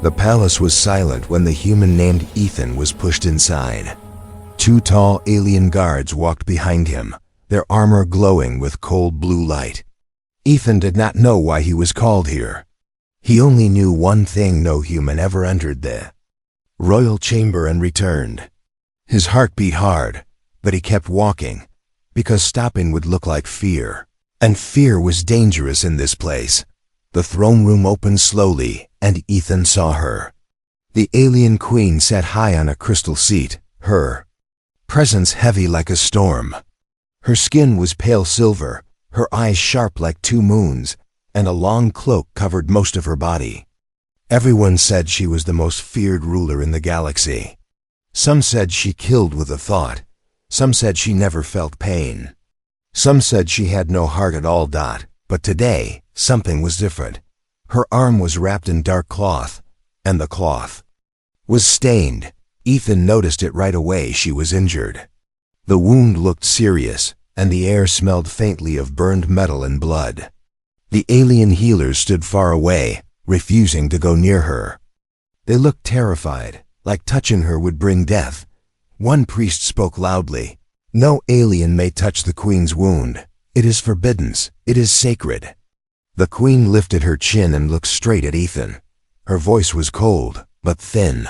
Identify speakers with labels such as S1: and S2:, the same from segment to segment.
S1: The palace was silent when the human named Ethan was pushed inside. Two tall alien guards walked behind him, their armor glowing with cold blue light. Ethan did not know why he was called here. He only knew one thing: no human ever entered the royal chamber and returned. His heart beat hard, but he kept walking, because stopping would look like fear. And fear was dangerous in this place. The throne room opened slowly, and Ethan saw her. The alien queen sat high on a crystal seat, her presence heavy like a storm. Her skin was pale silver, her eyes sharp like two moons, and a long cloak covered most of her body. Everyone said she was the most feared ruler in the galaxy. Some said she killed with a thought. Some said she never felt pain. Some said she had no heart at all. But today, something was different. Her arm was wrapped in dark cloth, and the cloth was stained. Ethan noticed it right away. She was injured. The wound looked serious, and the air smelled faintly of burned metal and blood. The alien healers stood far away, refusing to go near her. They looked terrified, like touching her would bring death. One priest spoke loudly. "No alien may touch the queen's wound. It is forbidden. It is sacred." The queen lifted her chin and looked straight at Ethan. Her voice was cold, but thin,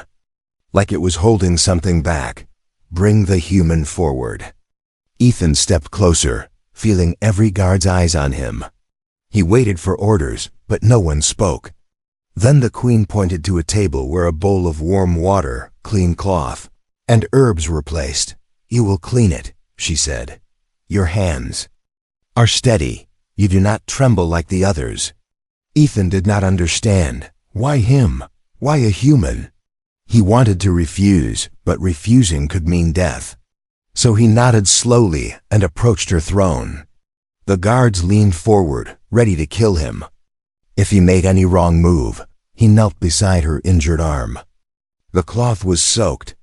S1: like it was holding something back. "Bring the human forward." Ethan stepped closer, feeling every guard's eyes on him. He waited for orders, but no one spoke. Then the queen pointed to a table where a bowl of warm water, clean cloth, and herbs were placed. "You will clean it," she said. "Your hands are steady. You do not tremble like the others." Ethan did not understand. Why him? Why a human? He wanted to refuse, but refusing could mean death. So he nodded slowly and approached her throne. The guards leaned forward, ready to kill him. If he made any wrong move, he knelt beside her injured arm. The cloth was soaked,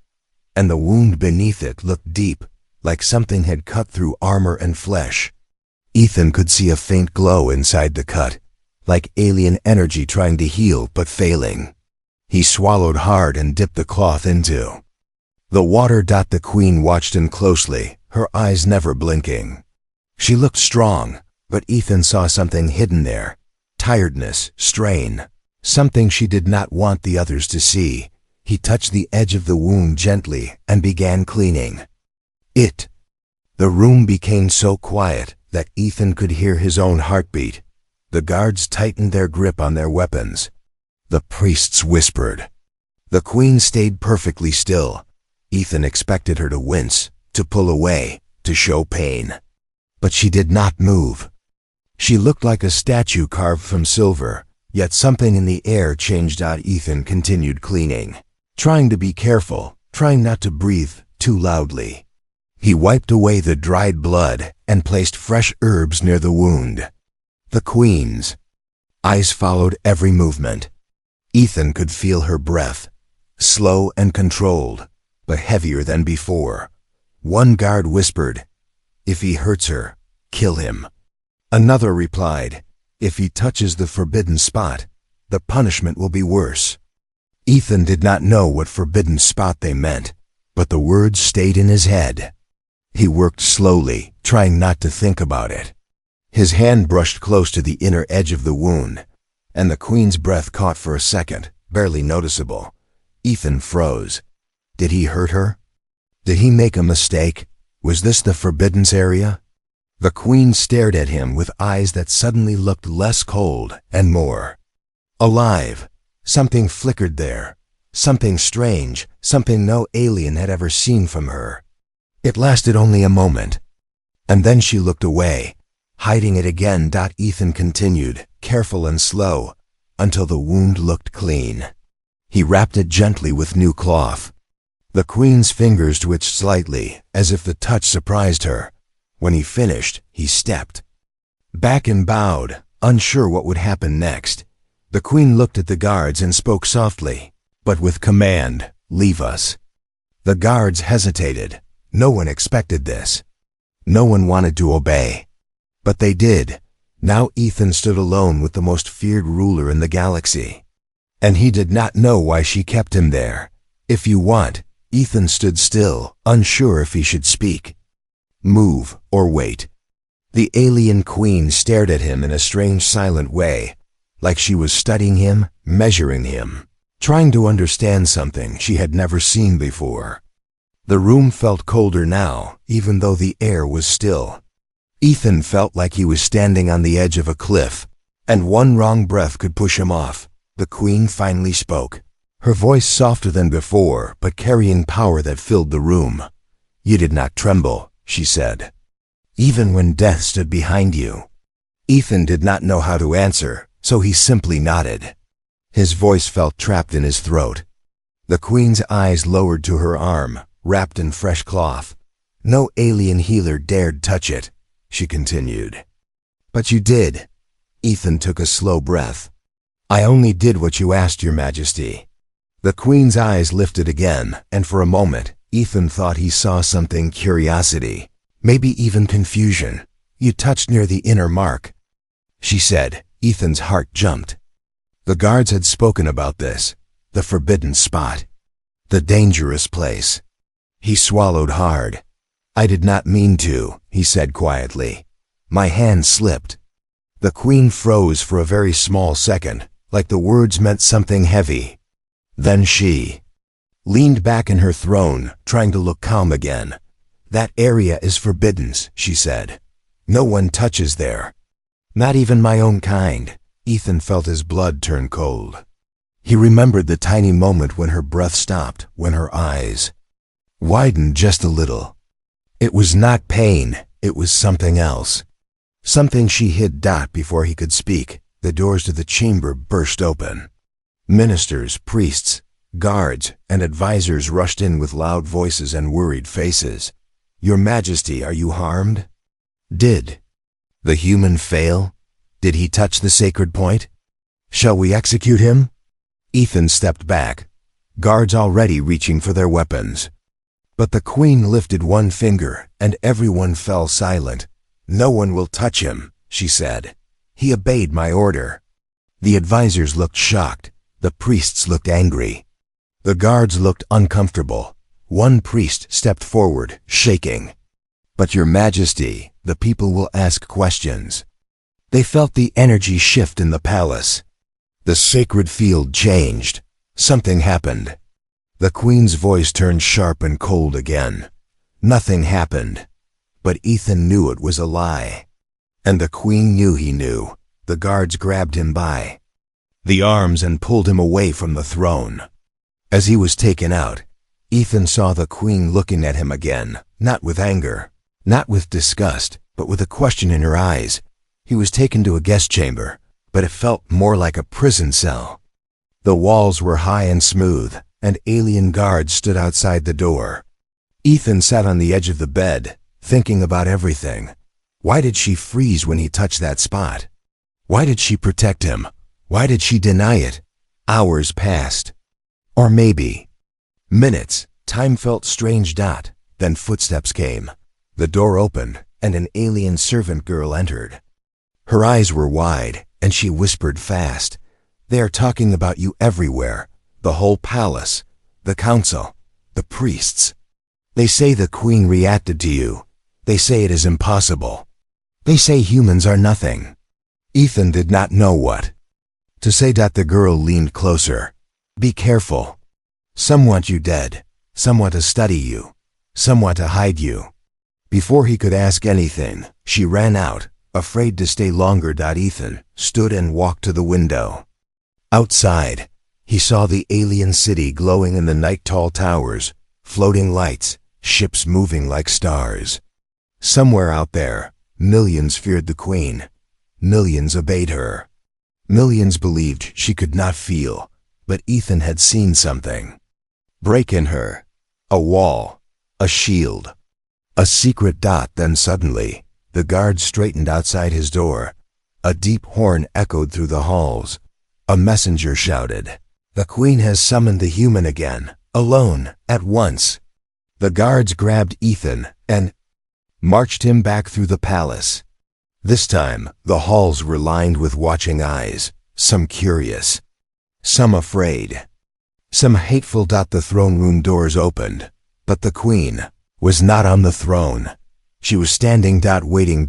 S1: and the wound beneath it looked deep, like something had cut through armor and flesh. Ethan could see a faint glow inside the cut, like alien energy trying to heal but failing. He swallowed hard and dipped the cloth into the water. The queen watched him closely, her eyes never blinking. She looked strong, but Ethan saw something hidden there. Tiredness, strain, something she did not want the others to see. He touched the edge of the wound gently and began cleaning it. The room became so quiet that Ethan could hear his own heartbeat. The guards tightened their grip on their weapons. The priests whispered. The queen stayed perfectly still. Ethan expected her to wince, to pull away, to show pain. But she did not move. She looked like a statue carved from silver, yet something in the air changed. Ethan continued cleaning, trying to be careful, trying not to breathe too loudly. He wiped away the dried blood and placed fresh herbs near the wound. The queen's eyes followed every movement. Ethan could feel her breath, slow and controlled, but heavier than before. One guard whispered, "If he hurts her, kill him." Another replied, "If he touches the forbidden spot, the punishment will be worse." Ethan did not know what forbidden spot they meant, but the words stayed in his head. He worked slowly, trying not to think about it. His hand brushed close to the inner edge of the wound, and the queen's breath caught for a second, barely noticeable. Ethan froze. Did he hurt her? Did he make a mistake? Was this the forbidden area? The queen stared at him with eyes that suddenly looked less cold and more alive. Something flickered there. Something strange, something no alien had ever seen from her. It lasted only a moment, and then she looked away, hiding it again. Ethan continued, careful and slow, until the wound looked clean. He wrapped it gently with new cloth. The queen's fingers twitched slightly, as if the touch surprised her. When he finished, he stepped back and bowed, unsure what would happen next. The queen looked at the guards and spoke softly, but with command, "Leave us." The guards hesitated. No one expected this. No one wanted to obey. But they did. Now Ethan stood alone with the most feared ruler in the galaxy. And he did not know why she kept him there. If you want, Ethan stood still, unsure if he should speak, move, or wait. The alien queen stared at him in a strange silent way, like she was studying him, measuring him, trying to understand something she had never seen before. The room felt colder now, even though the air was still. Ethan felt like he was standing on the edge of a cliff, and one wrong breath could push him off. The queen finally spoke, her voice softer than before, but carrying power that filled the room. "You did not tremble," she said, "even when death stood behind you." Ethan did not know how to answer, so he simply nodded. His voice felt trapped in his throat. The queen's eyes lowered to her arm, wrapped in fresh cloth. "No alien healer dared touch it," she continued. "But you did." Ethan took a slow breath. "I only did what you asked, Your Majesty." The queen's eyes lifted again, and for a moment, Ethan thought he saw something: curiosity, maybe even confusion. "You touched near the inner mark," she said. Ethan's heart jumped. The guards had spoken about this, the forbidden spot, the dangerous place. He swallowed hard. "I did not mean to," he said quietly. "My hand slipped." The queen froze for a very small second, like the words meant something heavy. Then she leaned back in her throne, trying to look calm again. "That area is forbidden," she said. "No one touches there. Not even my own kind." Ethan felt his blood turn cold. He remembered the tiny moment when her breath stopped, when her eyes widened just a little. It was not pain, it was something else. Something she hid. Before he could speak, the doors to the chamber burst open. Ministers, priests, guards, and advisors rushed in with loud voices and worried faces. "Your Majesty, are you harmed? Did the human fail? Did he touch the sacred point? Shall we execute him?" Ethan stepped back, guards already reaching for their weapons. But the queen lifted one finger, and everyone fell silent. "No one will touch him," she said. "He obeyed my order." The advisors looked shocked. The priests looked angry. The guards looked uncomfortable. One priest stepped forward, shaking. "But Your Majesty, the people will ask questions." They felt the energy shift in the palace. The sacred field changed. Something happened. The queen's voice turned sharp and cold again. Nothing happened. But Ethan knew it was a lie. And the queen knew he knew. The guards grabbed him by the arms and pulled him away from the throne. As he was taken out, Ethan saw the queen looking at him again, not with anger, not with disgust, but with a question in her eyes. He was taken to a guest chamber, but it felt more like a prison cell. The walls were high and smooth, and alien guards stood outside the door. Ethan sat on the edge of the bed, thinking about everything. Why did she freeze when he touched that spot? Why did she protect him? Why did she deny it? Hours passed. Or maybe minutes. Time felt strange. Then footsteps came. The door opened, and an alien servant girl entered. Her eyes were wide, and she whispered fast. "They are talking about you everywhere. The whole palace, the council, the priests. They say the queen reacted to you. They say it is impossible. They say humans are nothing." Ethan did not know what to say. The girl leaned closer. "Be careful. Some want you dead. Some want to study you. Some want to hide you." Before he could ask anything, she ran out, afraid to stay longer. Ethan stood and walked to the window. Outside, he saw the alien city glowing in the night. Tall towers, floating lights, ships moving like stars. Somewhere out there, millions feared the queen. Millions obeyed her. Millions believed she could not feel, but Ethan had seen something break in her. A wall, a shield, a secret. Then suddenly, the guards straightened outside his door. A deep horn echoed through the halls. A messenger shouted, "The queen has summoned the human again, alone, at once." The guards grabbed Ethan and marched him back through the palace. This time, the halls were lined with watching eyes, some curious, some afraid, some hateful. The throne room doors opened, but the queen was not on the throne. She was standing, waiting.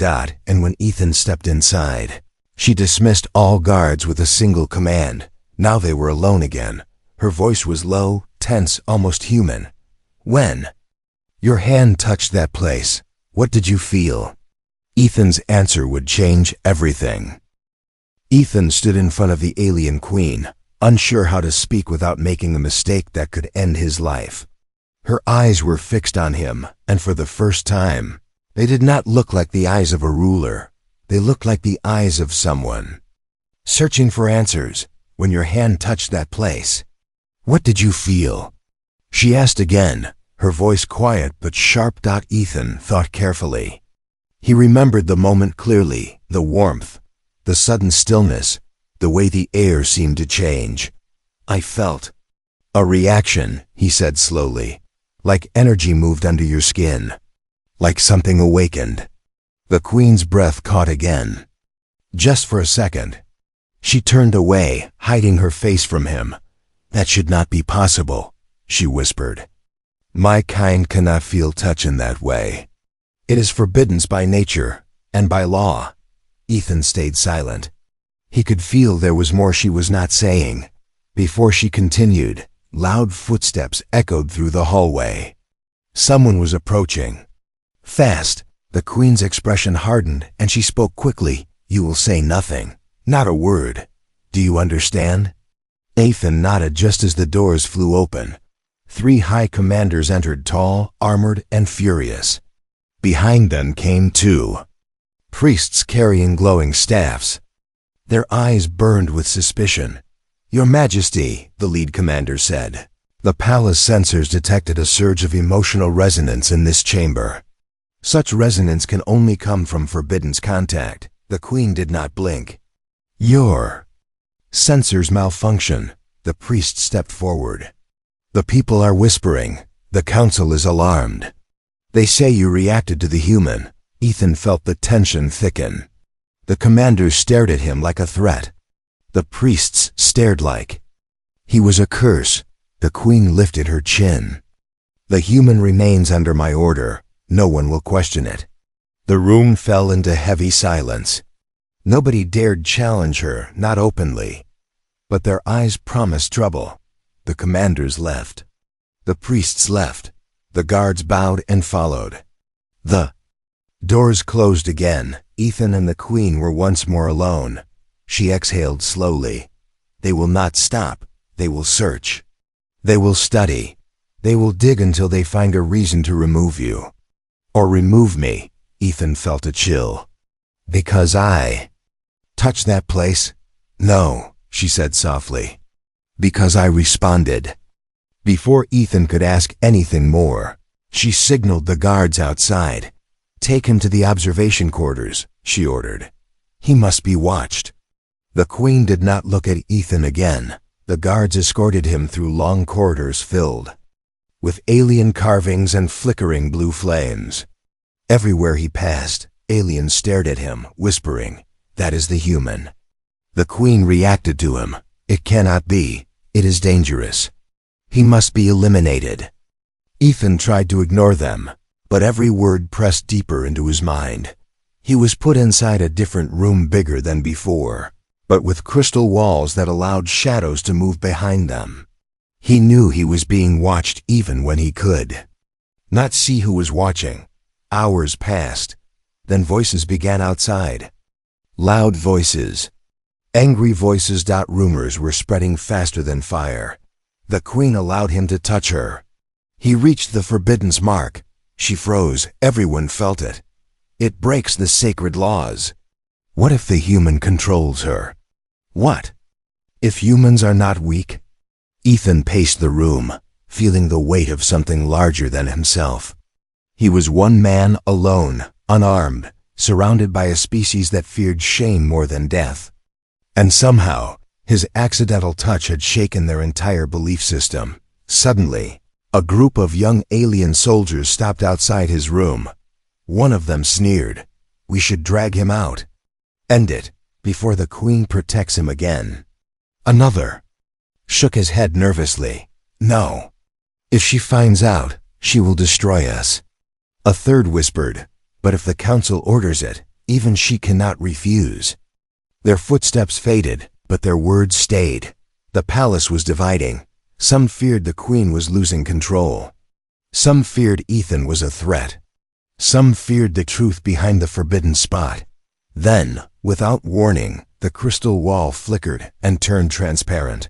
S1: And when Ethan stepped inside, she dismissed all guards with a single command. Now they were alone again. Her voice was low, tense, almost human. When your hand touched that place, what did you feel? Ethan's answer would change everything. Ethan stood in front of the alien queen, unsure how to speak without making a mistake that could end his life. Her eyes were fixed on him, and for the first time, they did not look like the eyes of a ruler. They looked like the eyes of someone searching for answers. When your hand touched that place, what did you feel? She asked again, her voice quiet but sharp. Ethan thought carefully. He remembered the moment clearly, the warmth, the sudden stillness, the way the air seemed to change. I felt a reaction, he said slowly, like energy moved under your skin, like something awakened. The queen's breath caught again. Just for a second. She turned away, hiding her face from him. That should not be possible, she whispered. My kind cannot feel touch in that way. It is forbidden by nature and by law. Ethan stayed silent. He could feel there was more she was not saying. Before she continued, loud footsteps echoed through the hallway. Someone was approaching. Fast. The queen's expression hardened, and she spoke quickly. You will say nothing. Not a word. Do you understand? Ethan nodded just as the doors flew open. 3 high commanders entered, tall, armored, and furious. Behind them came 2 priests carrying glowing staffs. Their eyes burned with suspicion. Your Majesty, the lead commander said. The palace sensors detected a surge of emotional resonance in this chamber. Such resonance can only come from forbidden contact. The queen did not blink. Your sensors malfunction. The priest stepped forward. The people are whispering. The council is alarmed. They say you reacted to the human. Ethan felt the tension thicken. The commanders stared at him like a threat. The priests stared like he was a curse. The queen lifted her chin. The human remains under my order. No one will question it. The room fell into heavy silence. Nobody dared challenge her, not openly. But their eyes promised trouble. The commanders left. The priests left. The guards bowed and followed. The doors closed again. Ethan and the queen were once more alone. She exhaled slowly. They will not stop. They will search. They will study. They will dig until they find a reason to remove you. Or remove me. Ethan felt a chill. Because I touched that place? No, she said softly. Because I responded. Before Ethan could ask anything more, she signaled the guards outside. Take him to the observation quarters, she ordered. He must be watched. The queen did not look at Ethan again. The guards escorted him through long corridors filled with alien carvings and flickering blue flames. Everywhere he passed, aliens stared at him, whispering, "That is the human." The queen reacted to him. "It cannot be. It is dangerous. He must be eliminated." Ethan tried to ignore them, but every word pressed deeper into his mind. He was put inside a different room, bigger than before, but with crystal walls that allowed shadows to move behind them. He knew he was being watched even when he could not see who was watching. Hours passed. Then voices began outside. Loud voices. Angry voices. Rumors were spreading faster than fire. The queen allowed him to touch her. He reached the forbidden's mark. She froze. Everyone felt it. It breaks the sacred laws. What if the human controls her? What if humans are not weak? Ethan paced the room, feeling the weight of something larger than himself. He was one man, alone, unarmed, surrounded by a species that feared shame more than death. And somehow, his accidental touch had shaken their entire belief system. Suddenly, a group of young alien soldiers stopped outside his room. One of them sneered, "We should drag him out. End it, before the queen protects him again." Another shook his head nervously. No. If she finds out, she will destroy us. A third whispered, but if the council orders it, even she cannot refuse. Their footsteps faded, but their words stayed. The palace was dividing. Some feared the queen was losing control. Some feared Ethan was a threat. Some feared the truth behind the forbidden spot. Then, without warning, the crystal wall flickered and turned transparent.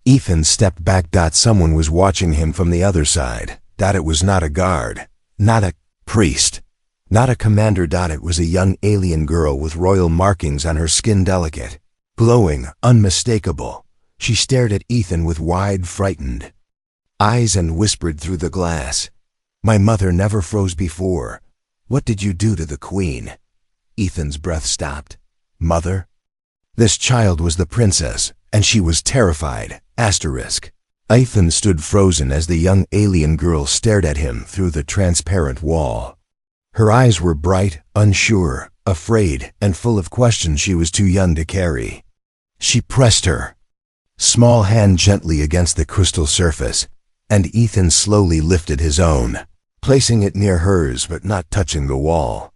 S1: Ethan stepped back. Someone was watching him from the other side. It was not a guard, not a priest, not a commander. It was a young alien girl with royal markings on her skin, delicate, glowing, unmistakable. She stared at Ethan with wide, frightened eyes and whispered through the glass, "My mother never froze before. What did you do to the queen?" Ethan's breath stopped. Mother? This child was the princess, and she was terrified. Ethan stood frozen as the young alien girl stared at him through the transparent wall. Her eyes were bright, unsure, afraid, and full of questions she was too young to carry. She pressed her small hand gently against the crystal surface, and Ethan slowly lifted his own, placing it near hers but not touching the wall.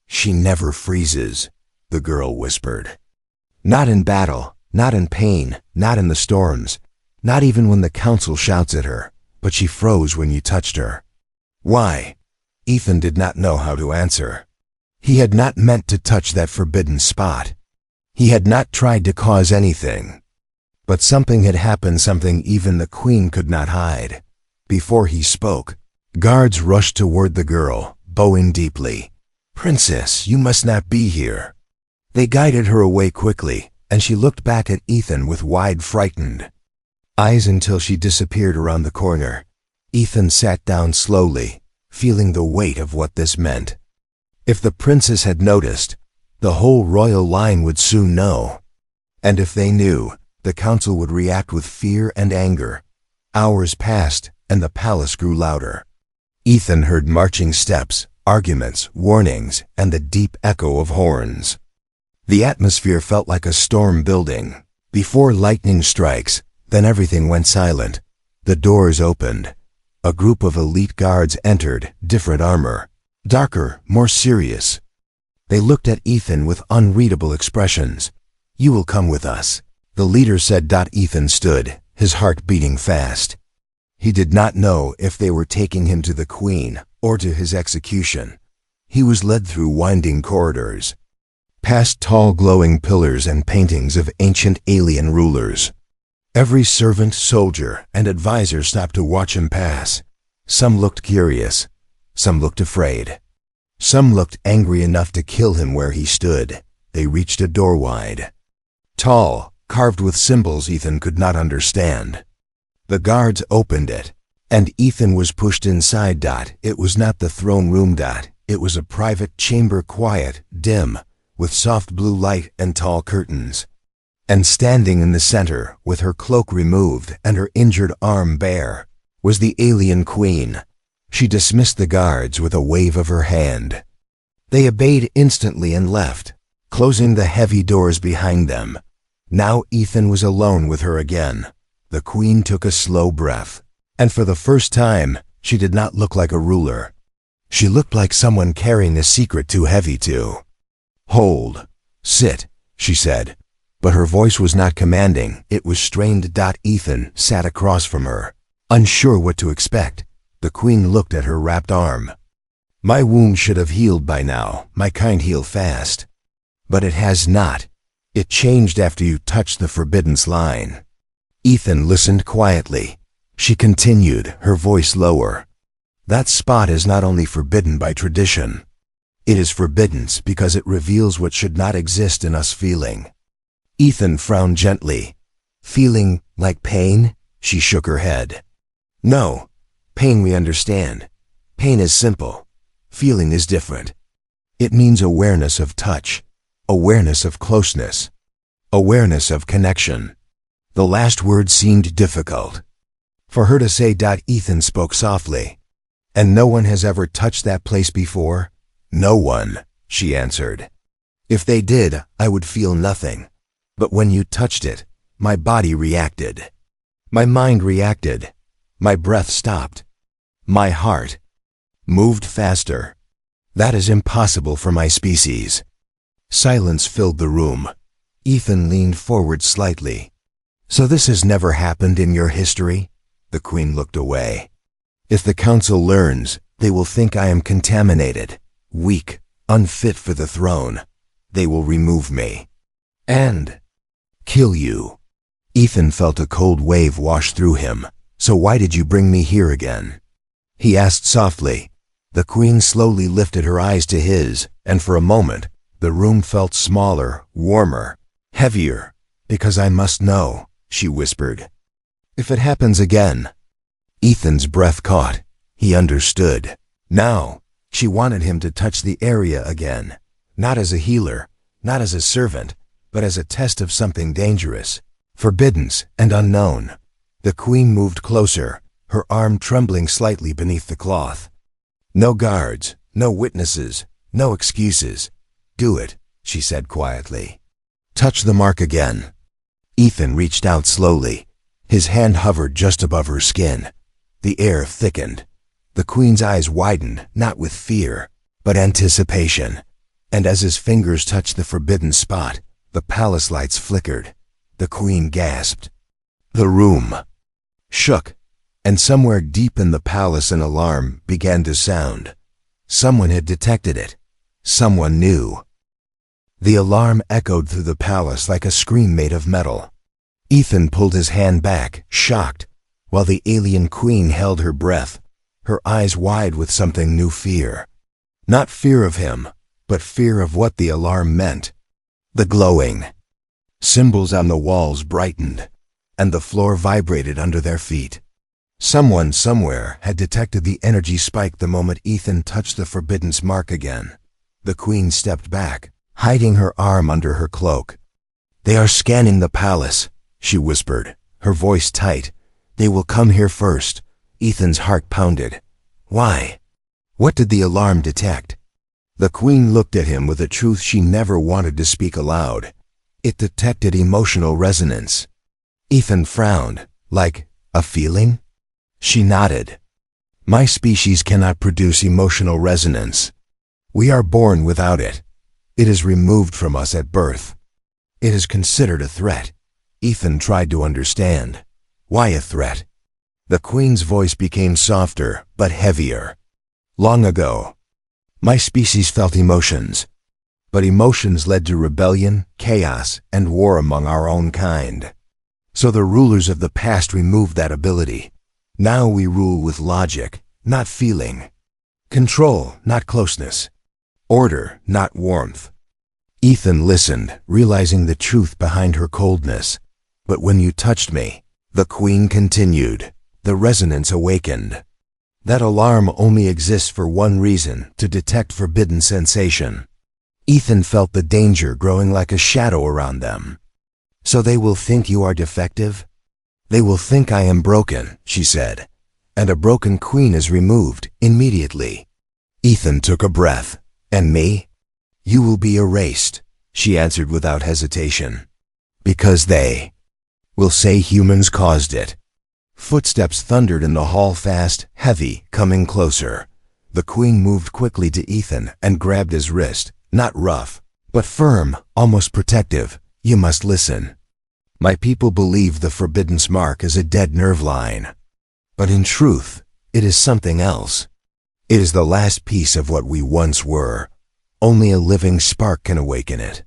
S1: "She never freezes," the girl whispered. "Not in battle, not in pain, not in the storms, not even when the council shouts at her, but she froze when you touched her." Why? Ethan did not know how to answer. He had not meant to touch that forbidden spot. He had not tried to cause anything. But something had happened, something even the queen could not hide. Before he spoke, guards rushed toward the girl, bowing deeply. "Princess, you must not be here." They guided her away quickly, and she looked back at Ethan with wide, frightened eyes until she disappeared around the corner. Ethan sat down slowly, feeling the weight of what this meant. If the princess had noticed, the whole royal line would soon know. And if they knew, the council would react with fear and anger. Hours passed, and the palace grew louder. Ethan heard marching steps, arguments, warnings, and the deep echo of horns. The atmosphere felt like a storm building. Before lightning strikes, then everything went silent. The doors opened. A group of elite guards entered, different armor, darker, more serious. They looked at Ethan with unreadable expressions. "You will come with us," the leader said. Ethan stood, his heart beating fast. He did not know if they were taking him to the queen or to his execution. He was led through winding corridors, past tall glowing pillars and paintings of ancient alien rulers. Every servant, soldier, and advisor stopped to watch him pass. Some looked curious, some looked afraid. Some looked angry enough to kill him where he stood. They reached a door wide, tall, carved with symbols Ethan could not understand. The guards opened it, and Ethan was pushed inside. It was not the throne room. It was a private chamber, quiet, dim, with soft blue light and tall curtains. And standing in the center, with her cloak removed and her injured arm bare, was the alien queen. She dismissed the guards with a wave of her hand. They obeyed instantly and left, closing the heavy doors behind them. Now Ethan was alone with her again. The queen took a slow breath, and for the first time, she did not look like a ruler. She looked like someone carrying a secret too heavy to hold. "Sit," she said. But her voice was not commanding, it was strained. Ethan sat across from her, unsure what to expect. The queen looked at her wrapped arm. "My wound should have healed by now, my kind heal fast. But it has not. It changed after you touched the forbidden line." Ethan listened quietly. She continued, her voice lower. "That spot is not only forbidden by tradition. It is forbidden because it reveals what should not exist in us feeling." Ethan frowned gently. "Feeling like pain?" She shook her head. "No. Pain we understand. Pain is simple. Feeling is different. It means awareness of touch, awareness of closeness, awareness of connection." The last word seemed difficult for her to say. Ethan spoke softly. "And no one has ever touched that place before?" "No one," she answered. "If they did, I would feel nothing. But when you touched it, my body reacted." My mind reacted. My breath stopped. My heart moved faster. That is impossible for my species. Silence filled the room. Ethan leaned forward slightly. So this has never happened in your history? The Queen looked away. If the Council learns, they will think I am contaminated, weak, unfit for the throne. They will remove me. And kill you. Ethan felt a cold wave wash through him. So why did you bring me here again? He asked softly. The Queen slowly lifted her eyes to his, and for a moment, the room felt smaller, warmer, heavier. Because I must know, she whispered. If it happens again. Ethan's breath caught. He understood. Now, she wanted him to touch the area again. Not as a healer, not as a servant, but as a test of something dangerous, forbidden and unknown. The Queen moved closer, her arm trembling slightly beneath the cloth. No guards, no witnesses, no excuses. Do it, she said quietly. Touch the mark again. Ethan reached out slowly. His hand hovered just above her skin. The air thickened. The Queen's eyes widened, not with fear, but anticipation. And as his fingers touched the forbidden spot, the palace lights flickered. The Queen gasped. The room shook, and somewhere deep in the palace an alarm began to sound. Someone had detected it. Someone knew. The alarm echoed through the palace like a scream made of metal. Ethan pulled his hand back, shocked, while the alien Queen held her breath, her eyes wide with something new fear. Not fear of him, but fear of what the alarm meant. The glowing symbols on the walls brightened, and the floor vibrated under their feet. Someone somewhere had detected the energy spike the moment Ethan touched the forbidden's mark again. The Queen stepped back, hiding her arm under her cloak. They are scanning the palace, she whispered, her voice tight. They will come here first. Ethan's heart pounded. Why? What did the alarm detect? The Queen looked at him with a truth she never wanted to speak aloud. It detected emotional resonance. Ethan frowned. Like a feeling? She nodded. My species cannot produce emotional resonance. We are born without it. It is removed from us at birth. It is considered a threat. Ethan tried to understand. Why a threat? The Queen's voice became softer, but heavier. Long ago, my species felt emotions. But emotions led to rebellion, chaos, and war among our own kind. So the rulers of the past removed that ability. Now we rule with logic, not feeling. Control, not closeness. Order, not warmth. Ethan listened, realizing the truth behind her coldness. But when you touched me, the Queen continued, the resonance awakened. That alarm only exists for one reason, to detect forbidden sensation. Ethan felt the danger growing like a shadow around them. So they will think you are defective? They will think I am broken, she said. And a broken queen is removed immediately. Ethan took a breath. And me? You will be erased, she answered without hesitation. Because they will say humans caused it. Footsteps thundered in the hall fast, heavy, coming closer. The Queen moved quickly to Ethan and grabbed his wrist, not rough, but firm, almost protective. You must listen. My people believe the forbidden's mark is a dead nerve line. But in truth, it is something else. It is the last piece of what we once were. Only a living spark can awaken it.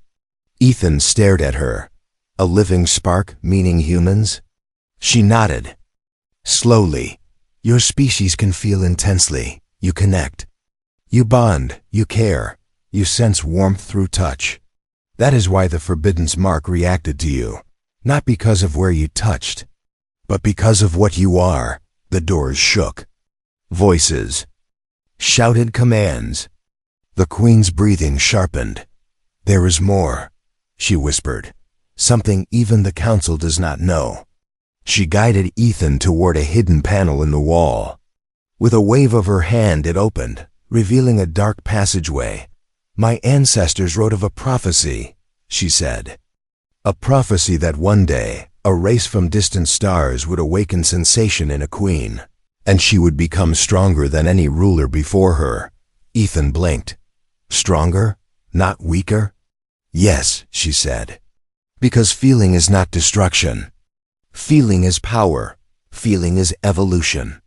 S1: Ethan stared at her. A living spark, meaning humans? She nodded. Slowly. Your species can feel intensely. You connect. You bond. You care. You sense warmth through touch. That is why the forbidden's mark reacted to you. Not because of where you touched, but because of what you are. The doors shook. Voices shouted commands. The Queen's breathing sharpened. There is more, she whispered. Something even the Council does not know. She guided Ethan toward a hidden panel in the wall. With a wave of her hand it opened, revealing a dark passageway. My ancestors wrote of a prophecy, she said. A prophecy that one day, A race from distant stars would awaken sensation in a queen, and she would become stronger than any ruler before her. Ethan blinked. Stronger? Not weaker? Yes, she said. Because feeling is not destruction. Feeling is power. Feeling is evolution.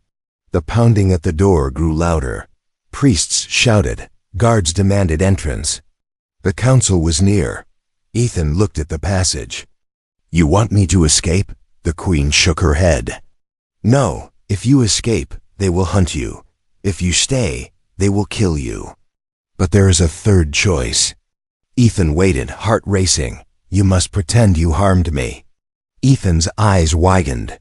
S1: The pounding at the door grew louder. Priests shouted. Guards demanded entrance. The council was near. Ethan looked at the passage. You want me to escape? The queen shook her head. No, if you escape, they will hunt you. If you stay, they will kill you. But there is a third choice. Ethan waited, heart racing. You must pretend you harmed me. Ethan's eyes widened.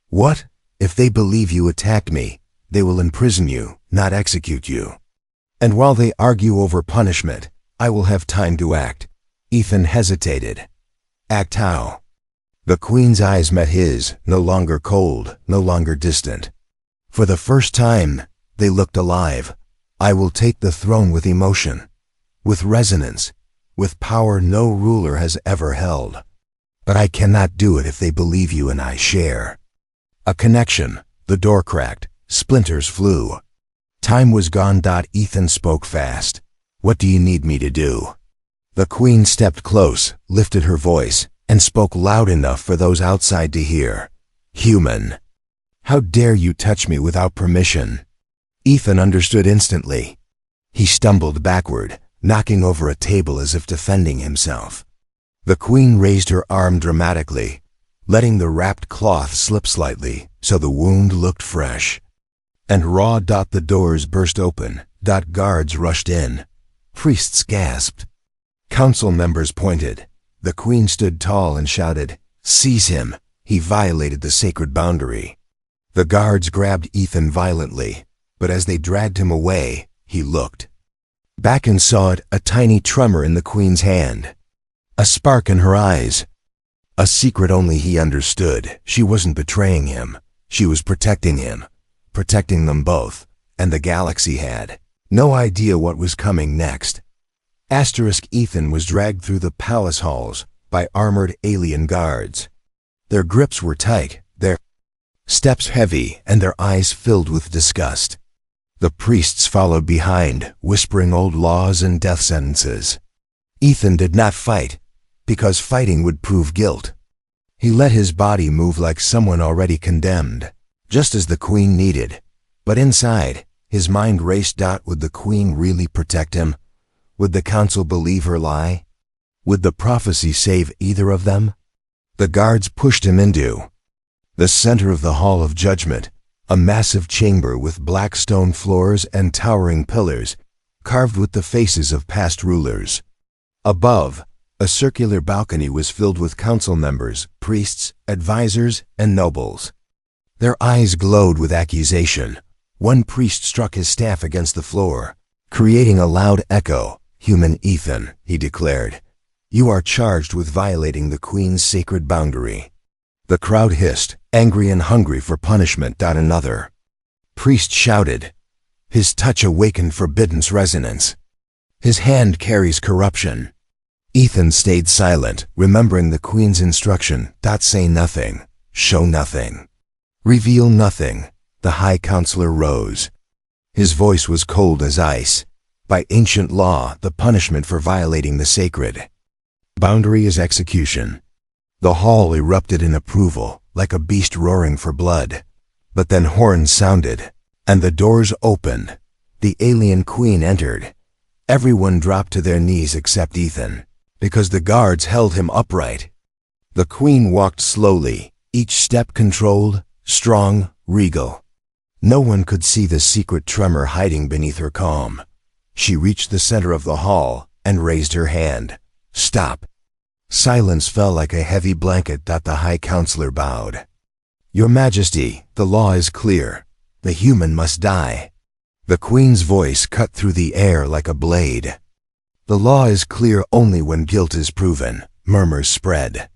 S1: What? If they believe you attacked me, they will imprison you, not execute you. And while they argue over punishment, I will have time to act. Ethan hesitated. Act how? The queen's eyes met his, no longer cold, no longer distant. For the first time, they looked alive. I will take the throne with emotion, with resonance, with power no ruler has ever held. But I cannot do it if they believe you and I share. A connection. The door cracked. Splinters flew. Time was gone. Ethan spoke fast. What do you need me to do? The queen stepped close, lifted her voice, and spoke loud enough for those outside to hear. Human. How dare you touch me without permission? Ethan understood instantly. He stumbled backward, knocking over a table as if defending himself. The queen raised her arm dramatically, letting the wrapped cloth slip slightly so the wound looked fresh. And raw. The doors burst open. Guards rushed in. Priests gasped. Council members pointed. The queen stood tall and shouted, Seize him! He violated the sacred boundary. The guards grabbed Ethan violently, but as they dragged him away, he looked back and saw it, a tiny tremor in the queen's hand. A spark in her eyes. A secret only he understood. She wasn't betraying him. She was protecting him. Protecting them both. And the galaxy had no idea what was coming next. Ethan was dragged through the palace halls by armored alien guards. Their grips were tight, their steps heavy, and their eyes filled with disgust. The priests followed behind, whispering old laws and death sentences. Ethan did not fight, because fighting would prove guilt. He let his body move like someone already condemned, just as the queen needed. But inside, his mind raced. Would the queen really protect him? Would the council believe her lie? Would the prophecy save either of them? The guards pushed him into the center of the Hall of Judgment, a massive chamber with black stone floors and towering pillars, carved with the faces of past rulers. Above, a circular balcony was filled with council members, priests, advisors, and nobles. Their eyes glowed with accusation. One priest struck his staff against the floor, creating a loud echo. Human Ethan, he declared, you are charged with violating the queen's sacred boundary. The crowd hissed, angry and hungry for punishment. Another priest shouted. His touch awakened forbidden's resonance. His hand carries corruption. Ethan stayed silent, remembering the queen's instruction. Say nothing, show nothing, reveal nothing. The high counselor rose. His voice was cold as ice. By ancient law, the punishment for violating the sacred boundary is execution. The hall erupted in approval, like a beast roaring for blood. But then horns sounded, and the doors opened. The alien queen entered. Everyone dropped to their knees except Ethan, because the guards held him upright. The queen walked slowly, each step controlled, strong, regal. No one could see the secret tremor hiding beneath her calm. She reached the center of the hall and raised her hand. Stop. Silence fell like a heavy blanket. The high counselor bowed. Your Majesty, the law is clear. The human must die. The queen's voice cut through the air like a blade. The law is clear only when guilt is proven. Murmurs spread.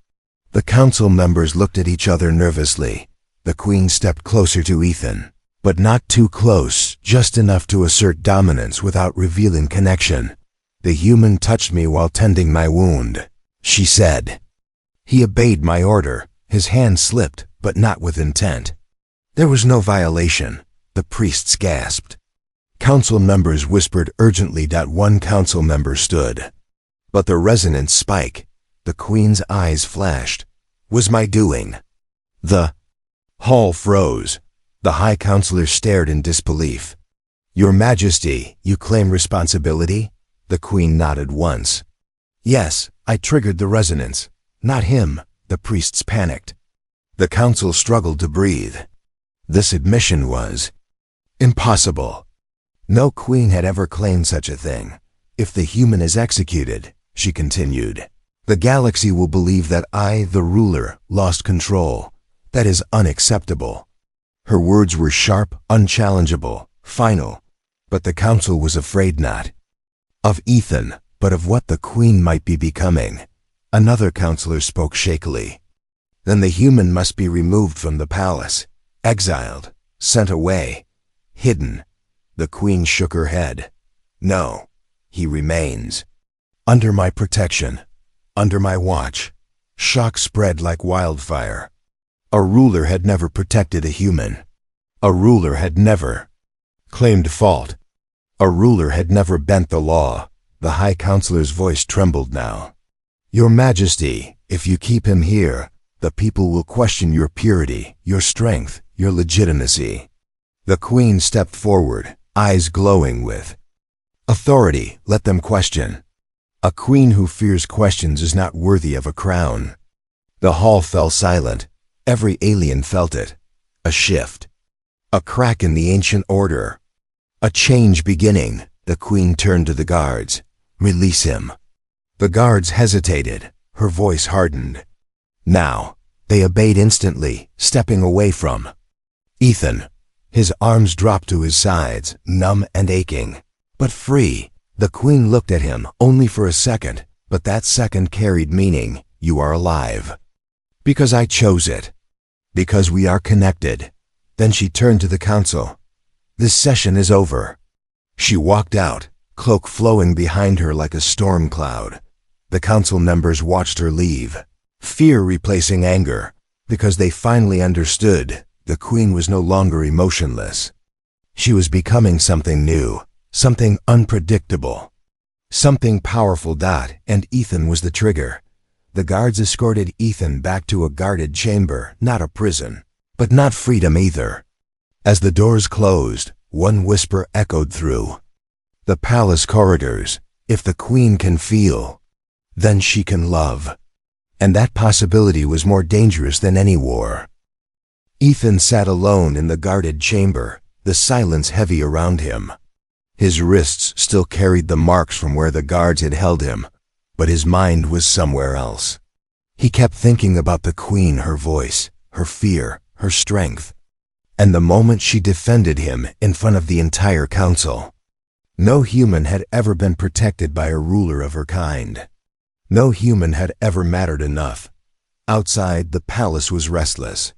S1: The council members looked at each other nervously. The queen stepped closer to Ethan, but not too close, just enough to assert dominance without revealing connection. The human touched me while tending my wound, she said. He obeyed my order, His hand slipped, but not with intent. There was no violation, the priests gasped. Council members whispered urgently. One council member stood. But the resonance spiked. The Queen's eyes flashed. Was my doing? The hall froze. The High Counselor stared in disbelief. Your Majesty, you claim responsibility? The Queen nodded once. Yes, I triggered the resonance. Not him, the priests panicked. The council struggled to breathe. This admission was impossible. No queen had ever claimed such a thing. If the human is executed, she continued, the galaxy will believe that I, the ruler, lost control. That is unacceptable. Her words were sharp, unchallengeable, final. But the council was afraid not of Ethan, but of what the Queen might be becoming. Another counselor spoke shakily. Then the human must be removed from the palace, exiled, sent away, hidden. The Queen shook her head. No, he remains. Under my protection, under my watch. Shock spread like wildfire. A ruler had never protected a human. A ruler had never claimed fault. A ruler had never bent the law. The High Counselor's voice trembled now. Your Majesty, if you keep him here, the people will question your purity, your strength, your legitimacy. The Queen stepped forward, eyes glowing with authority. Let them question. A queen who fears questions is not worthy of a crown. The hall fell silent. Every alien felt it. A shift. A crack in the ancient order. A change beginning. The Queen turned to the guards. Release him. The guards hesitated. Her voice hardened. Now. They obeyed instantly, stepping away from Ethan. His arms dropped to his sides, numb and aching. But free. The Queen looked at him, only for a second, but that second carried meaning. You are alive. Because I chose it. Because we are connected. Then she turned to the council. This session is over. She walked out, cloak flowing behind her like a storm cloud. The council members watched her leave. Fear replacing anger, because they finally understood the Queen was no longer emotionless. She was becoming something new, something unpredictable, something powerful. And Ethan was the trigger. The guards escorted Ethan back to a guarded chamber, not a prison, but not freedom either. As the doors closed, one whisper echoed through the palace corridors. If the Queen can feel, then she can love. And that possibility was more dangerous than any war. Ethan sat alone in the guarded chamber, the silence heavy around him. His wrists still carried the marks from where the guards had held him, but his mind was somewhere else. He kept thinking about the Queen, her voice, her fear, her strength, and the moment she defended him in front of the entire council. No human had ever been protected by a ruler of her kind. No human had ever mattered enough. Outside, the palace was restless.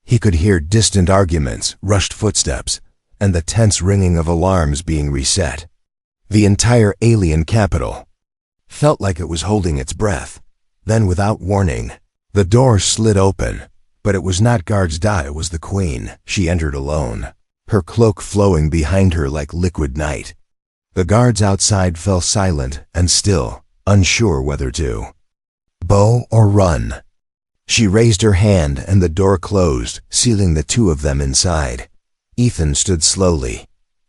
S1: He could hear distant arguments, rushed footsteps, and the tense ringing of alarms being reset. The entire alien capital felt like it was holding its breath. Then, without warning, the door slid open. But it was not guards. It was the Queen. She entered alone, her cloak flowing behind her like liquid night. The guards outside fell silent and still, unsure whether to bow or run. She raised her hand and the door closed, sealing the two of them inside. Ethan stood slowly.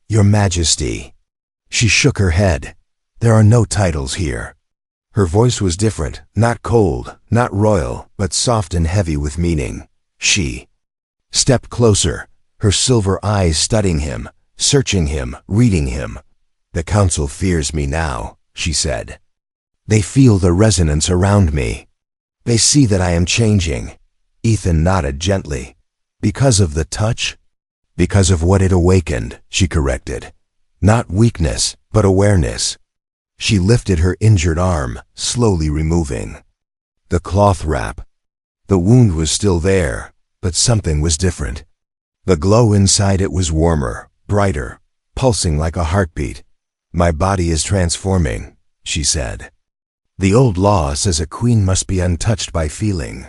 S1: Your Majesty. She shook her head. There are no titles here. Her voice was different, not cold, not royal, but soft and heavy with meaning. She stepped closer, her silver eyes studying him, searching him, reading him. The council fears me now, she said. They feel the resonance around me. They see that I am changing. Ethan nodded gently. Because of the touch? Because of what it awakened, she corrected. Not weakness, but awareness. She lifted her injured arm, slowly removing the cloth wrap. The wound was still there, but something was different. The glow inside it was warmer, brighter, pulsing like a heartbeat. My body is transforming, she said. The old law says a queen must be untouched by feeling.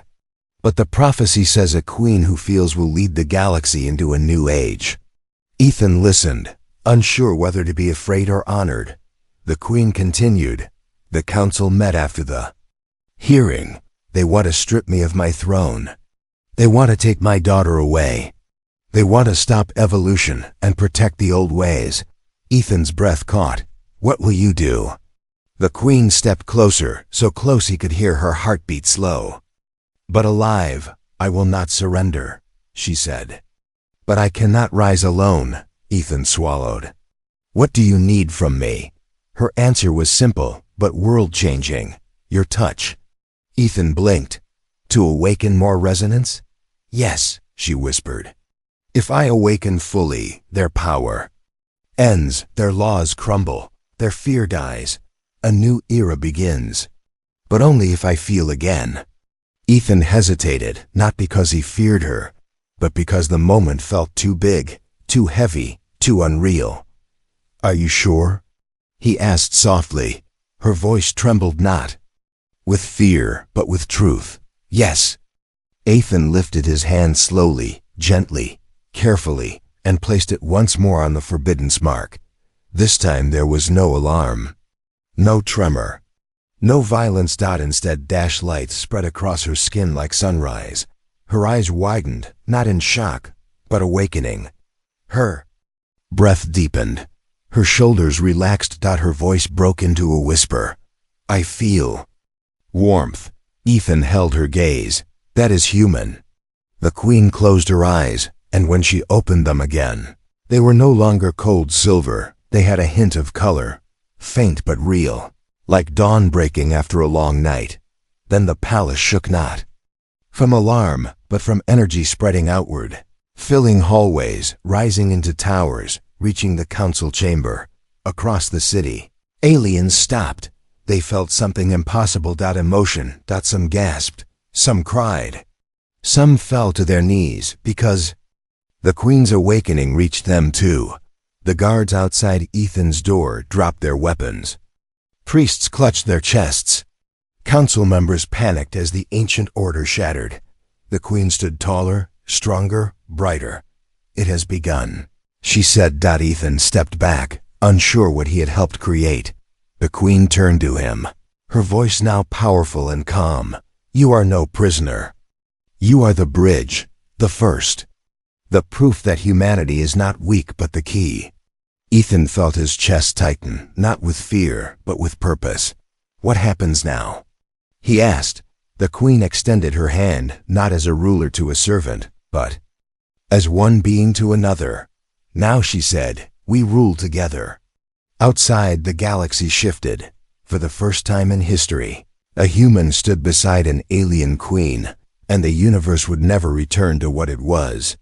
S1: But the prophecy says a queen who feels will lead the galaxy into a new age. Ethan listened, unsure whether to be afraid or honored. The queen continued. The council met after the hearing. They want to strip me of my throne. They want to take my daughter away. They want to stop evolution and protect the old ways. Ethan's breath caught. What will you do? The queen stepped closer, so close he could hear her heartbeat slow. But alive, I will not surrender, she said. But I cannot rise alone, Ethan swallowed. What do you need from me? Her answer was simple, but world-changing. Your touch. Ethan blinked. To awaken more resonance? Yes, she whispered. If I awaken fully, their power ends, their laws crumble, their fear dies. A new era begins. But only if I feel again. Ethan hesitated, not because he feared her, but because the moment felt too big, too heavy, too unreal. Are you sure? He asked softly. Her voice trembled not with fear, but with truth. Yes. Ethan lifted his hand slowly, gently, carefully, and placed it once more on the forbidden's mark. This time there was no alarm, no tremor, no violence. Instead, dash lights spread across her skin like sunrise. Her eyes widened, not in shock, but awakening. Her breath deepened. Her shoulders relaxed. Her voice broke into a whisper. I feel warmth. Ethan held her gaze. That is human. The queen closed her eyes, and when she opened them again, they were no longer cold silver. They had a hint of color, faint but real, like dawn breaking after a long night. Then the palace shook not from alarm, but from energy spreading outward, filling hallways, rising into towers, reaching the council chamber. Across the city, aliens stopped. They felt something impossible. Emotion. Some gasped, some cried, some fell to their knees, because the queen's awakening reached them too. The guards outside Ethan's door dropped their weapons. Priests clutched their chests. Council members panicked as the ancient order shattered. The queen stood taller, stronger, brighter. It has begun, she said. Ethan stepped back, unsure what he had helped create. The queen turned to him, her voice now powerful and calm. You are no prisoner. You are the bridge, the first. The proof that humanity is not weak but the key. Ethan felt his chest tighten, not with fear, but with purpose. What happens now? He asked. The queen extended her hand, not as a ruler to a servant, but as one being to another. Now, she said, we rule together. Outside, the galaxy shifted. For the first time in history, a human stood beside an alien queen, and the universe would never return to what it was.